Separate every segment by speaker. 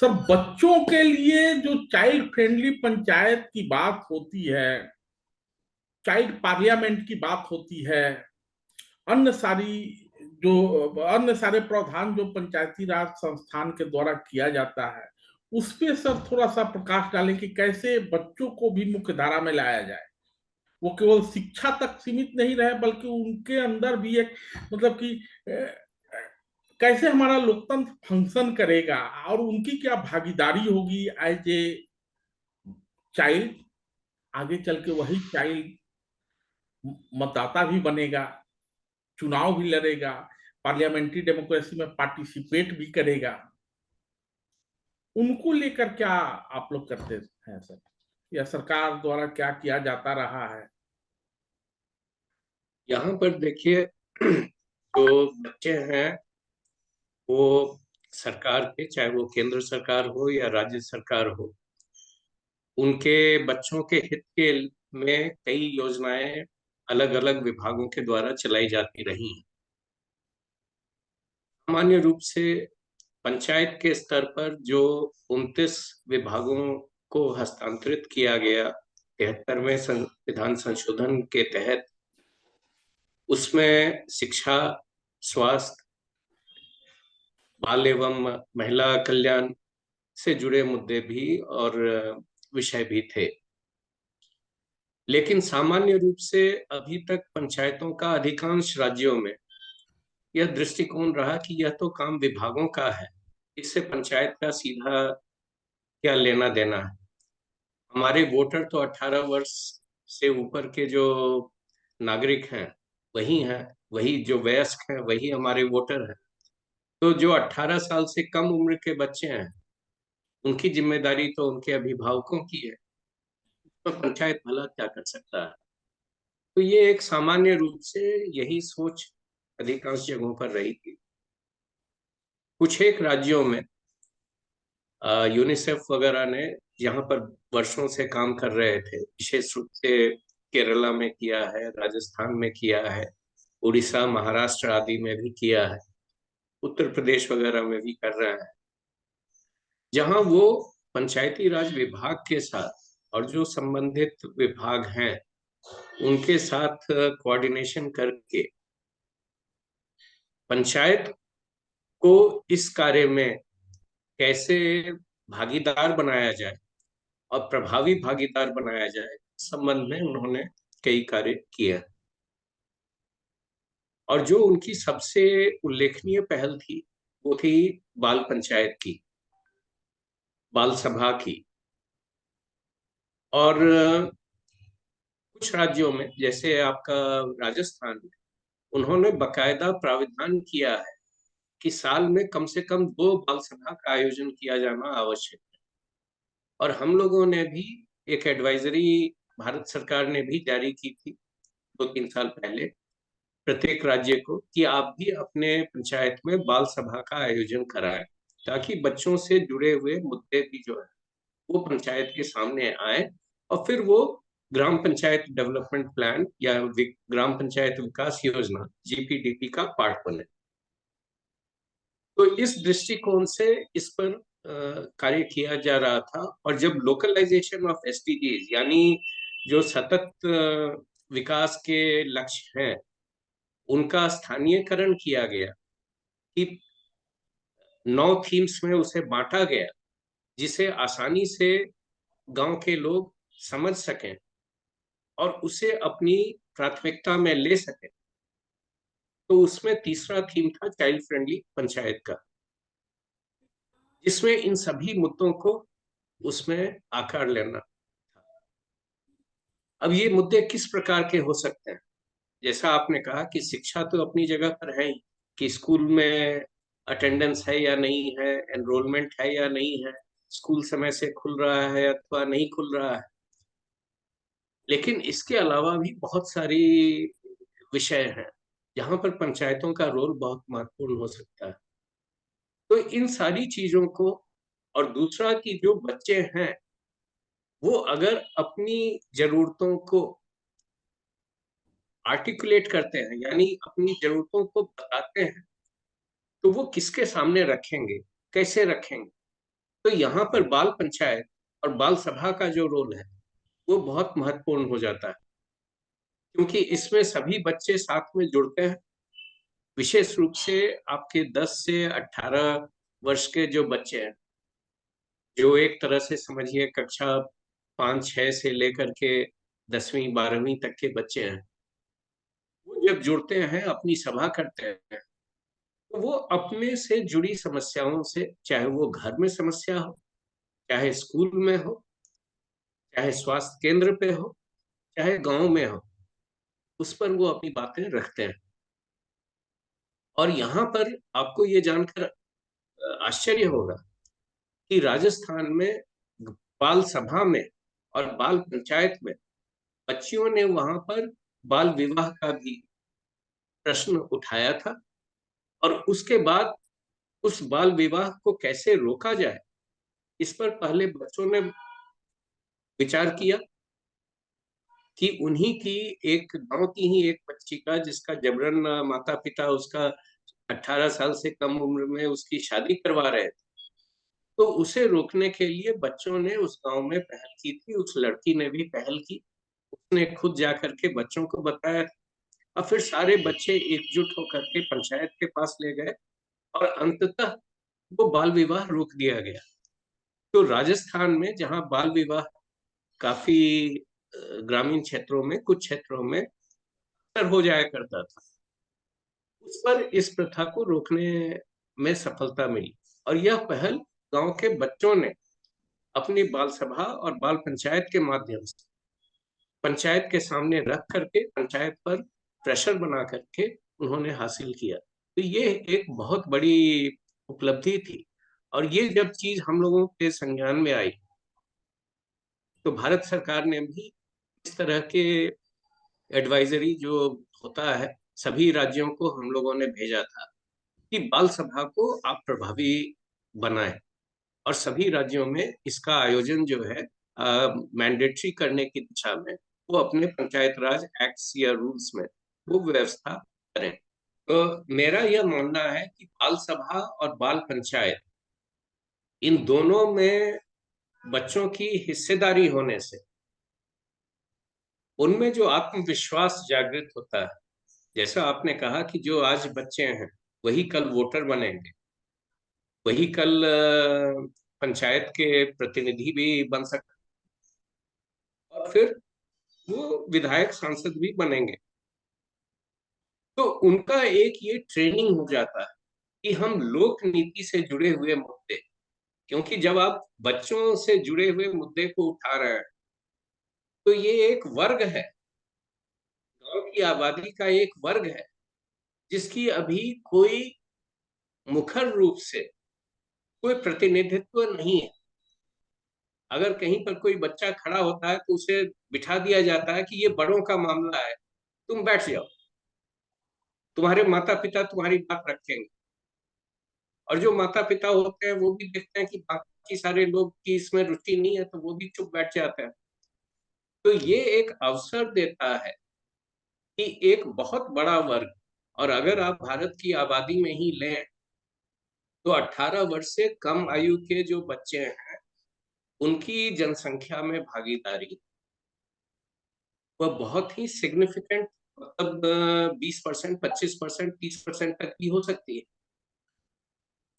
Speaker 1: Sir, बच्चों के लिए जो चाइल्ड फ्रेंडली पंचायत की बात होती है, चाइल्ड पार्लियामेंट की बात होती है, अन्य सारी जो अन्य सारे प्रावधान जो पंचायती राज संस्थान के द्वारा किया जाता है, उस पे सर थोड़ा सा प्रकाश डालें कि कैसे बच्चों को भी मुख्य धारा में लाया जाए। वो केवल शिक्षा तक सीमित नहीं रहे, बल्कि उनके अंदर भी एक, मतलब कि कैसे हमारा लोकतंत्र फंक्शन करेगा और उनकी क्या भागीदारी होगी एज ए चाइल्ड। आगे चल के वही चाइल्ड मतदाता भी बनेगा, चुनाव भी लड़ेगा, पार्लियामेंट्री डेमोक्रेसी में पार्टिसिपेट भी करेगा। उनको लेकर क्या आप लोग करते हैं सर, या सरकार द्वारा क्या किया जाता रहा है?
Speaker 2: यहाँ पर देखिए, जो बच्चे हैं वो सरकार के, चाहे वो केंद्र सरकार हो या राज्य सरकार हो, उनके बच्चों के हित के में कई योजनाएं अलग अलग विभागों के द्वारा चलाई जाती रही हैं। सामान्य रूप से पंचायत के स्तर पर जो 29 विभागों को हस्तांतरित किया गया 73वें संविधान संशोधन के तहत, उसमें शिक्षा, स्वास्थ्य, बाल एवं महिला कल्याण से जुड़े मुद्दे भी और विषय भी थे। लेकिन सामान्य रूप से अभी तक पंचायतों का अधिकांश राज्यों में यह दृष्टिकोण रहा कि यह तो काम विभागों का है, इससे पंचायत का सीधा क्या लेना देना है। हमारे वोटर तो 18 वर्ष से ऊपर के जो नागरिक हैं वही हैं, वही जो वयस्क हैं वही हमारे वोटर हैं। तो जो 18 साल से कम उम्र के बच्चे हैं उनकी जिम्मेदारी तो उनके अभिभावकों की है, तो पंचायत भला क्या कर सकता है। तो ये एक सामान्य रूप से यही सोच अधिकांश जगहों पर रही थी। कुछ एक राज्यों में यूनिसेफ वगैरह ने, जहाँ पर वर्षों से काम कर रहे थे, विशेष रूप से केरला में किया है, राजस्थान में किया है, उड़ीसा महाराष्ट्र आदि में भी किया है, उत्तर प्रदेश वगैरह में भी कर रहे हैं, जहाँ वो पंचायती राज विभाग के साथ और जो संबंधित विभाग हैं उनके साथ कोऑर्डिनेशन करके पंचायत को इस कार्य में कैसे भागीदार बनाया जाए और प्रभावी भागीदार बनाया जाए, इस संबंध में उन्होंने कई कार्य किए। और जो उनकी सबसे उल्लेखनीय पहल थी वो थी बाल पंचायत की, बाल सभा की। और कुछ राज्यों में जैसे आपका राजस्थान में उन्होंने बकायदा प्राविधान किया है कि साल में कम से कम 2 बाल सभा का आयोजन किया जाना आवश्यक है। और हम लोगों ने भी एक एडवाइजरी भारत सरकार ने भी जारी की थी 2-3 साल पहले प्रत्येक राज्य को कि आप भी अपने पंचायत में बाल सभा का आयोजन कराएं, ताकि बच्चों से जुड़े हुए मुद्दे भी जो है वो पंचायत के सामने आए और फिर वो ग्राम पंचायत डेवलपमेंट प्लान या ग्राम पंचायत विकास योजना जीपीडीपी का पार्ट बने। तो इस दृष्टिकोण से इस पर कार्य किया जा रहा था। और जब लोकलाइजेशन ऑफ एसडीजीज यानी जो सतत विकास के लक्ष्य हैं उनका स्थानीयकरण किया गया, कि 9 थीम्स में उसे बांटा गया जिसे आसानी से गांव के लोग समझ सकें और उसे अपनी प्राथमिकता में ले सकें, तो उसमें तीसरा थीम था चाइल्ड फ्रेंडली पंचायत का, जिसमें इन सभी मुद्दों को उसमें आकार लेना। अब ये मुद्दे किस प्रकार के हो सकते हैं? जैसा आपने कहा कि शिक्षा तो अपनी जगह पर है ही, कि स्कूल में अटेंडेंस है या नहीं है, एनरोलमेंट है या नहीं है, स्कूल समय से खुल रहा है अथवा नहीं खुल रहा है। लेकिन इसके अलावा भी बहुत सारी विषय हैं जहां पर पंचायतों का रोल बहुत महत्वपूर्ण हो सकता है। तो इन सारी चीजों को, और दूसरा कि जो बच्चे हैं वो अगर अपनी जरूरतों को आर्टिकुलेट करते हैं यानी अपनी जरूरतों को बताते हैं, तो वो किसके सामने रखेंगे, कैसे रखेंगे? तो यहाँ पर बाल पंचायत और बाल सभा का जो रोल है वो बहुत महत्वपूर्ण हो जाता है, क्योंकि इसमें सभी बच्चे साथ में जुड़ते हैं। विशेष रूप से आपके 10 से 18 वर्ष के जो बच्चे हैं, जो एक तरह से समझिए कक्षा 5-6 से लेकर के 10वीं 12वीं तक के बच्चे हैं, वो जब जुड़ते हैं, अपनी सभा करते हैं, तो वो अपने से जुड़ी समस्याओं से, चाहे वो घर में समस्या हो, चाहे स्कूल में हो, चाहे स्वास्थ्य केंद्र पे हो, चाहे गांव में हो, उस पर वो अपनी बातें रखते हैं। और यहाँ पर आपको ये जानकर आश्चर्य होगा कि राजस्थान में बाल सभा में और बाल पंचायत में बच्चियों ने वहां पर बाल विवाह का भी प्रश्न उठाया था, और उसके बाद उस बाल विवाह को कैसे रोका जाए, इस पर पहले बच्चों ने विचार किया कि उन्हीं की एक गांव की ही एक बच्ची का, जिसका जबरन माता पिता उसका 18 साल से कम उम्र में उसकी शादी करवा रहे थे, तो उसे रोकने के लिए बच्चों ने उस गांव में पहल की थी। उस लड़की ने भी पहल की, उसने खुद जाकर के बच्चों को बताया, और फिर सारे बच्चे एकजुट होकर के पंचायत के पास ले गए, और अंततः वो बाल विवाह रोक दिया गया। तो राजस्थान में जहाँ बाल विवाह काफी ग्रामीण क्षेत्रों में, कुछ क्षेत्रों में अक्सर हो जाया करता था, उस पर इस प्रथा को रोकने में सफलता मिली। और यह पहल गांव के बच्चों ने अपनी बाल सभा और बाल पंचायत के माध्यम से पंचायत के सामने रख करके, पंचायत पर प्रेशर बना करके उन्होंने हासिल किया। तो ये एक बहुत बड़ी उपलब्धि थी। और ये जब चीज हम लोगों के संज्ञान में आई, तो भारत सरकार ने भी इस तरह के एडवाइजरी जो होता है, सभी राज्यों को हम लोगों ने भेजा था कि बाल सभा को आप प्रभावी बनाएं, और सभी राज्यों में इसका आयोजन जो है मैंडेटरी करने की दिशा में वो अपने पंचायत राज एक्ट्स या रूल्स में वो व्यवस्था करें। तो मेरा यह मानना है कि बाल सभा और बाल पंचायत, इन दोनों में बच्चों की हिस्सेदारी होने से उनमें जो आत्मविश्वास जागृत होता है, जैसा आपने कहा कि जो आज बच्चे हैं वही कल वोटर बनेंगे, वही कल पंचायत के प्रतिनिधि भी बन सकते, और फिर वो विधायक सांसद भी बनेंगे। तो उनका एक ये ट्रेनिंग हो जाता है कि हम लोक नीति से जुड़े हुए मुद्दे, क्योंकि जब आप बच्चों से जुड़े हुए मुद्दे को उठा रहे हैं, तो ये एक वर्ग है, गांव की आबादी का एक वर्ग है, जिसकी अभी कोई मुखर रूप से कोई प्रतिनिधित्व नहीं है। अगर कहीं पर कोई बच्चा खड़ा होता है तो उसे बिठा दिया जाता है कि ये बड़ों का मामला है, तुम बैठ जाओ, तुम्हारे माता पिता तुम्हारी बात रखेंगे। और जो माता पिता होते हैं वो भी देखते हैं कि बाकी सारे लोग की इसमें रुचि नहीं है, तो वो भी चुप बैठ जाते हैं। तो ये एक अवसर देता है कि एक बहुत बड़ा वर्ग, और अगर आप भारत की आबादी में ही लें तो 18 वर्ष से कम आयु के जो बच्चे हैं उनकी जनसंख्या में भागीदारी वह बहुत ही सिग्निफिकेंट, मतलब 20%, 25%, 30% तक भी हो सकती है।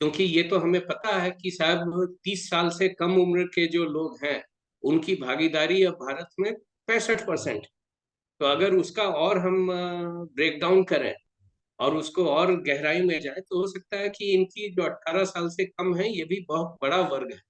Speaker 2: क्योंकि ये तो हमें पता है कि शायद 30 साल से कम उम्र के जो लोग हैं उनकी भागीदारी अब भारत में 65%। तो अगर उसका और हम ब्रेक डाउन करें और उसको और गहराई में जाए, तो हो सकता है कि इनकी जो 18 साल से कम है ये भी बहुत बड़ा वर्ग है।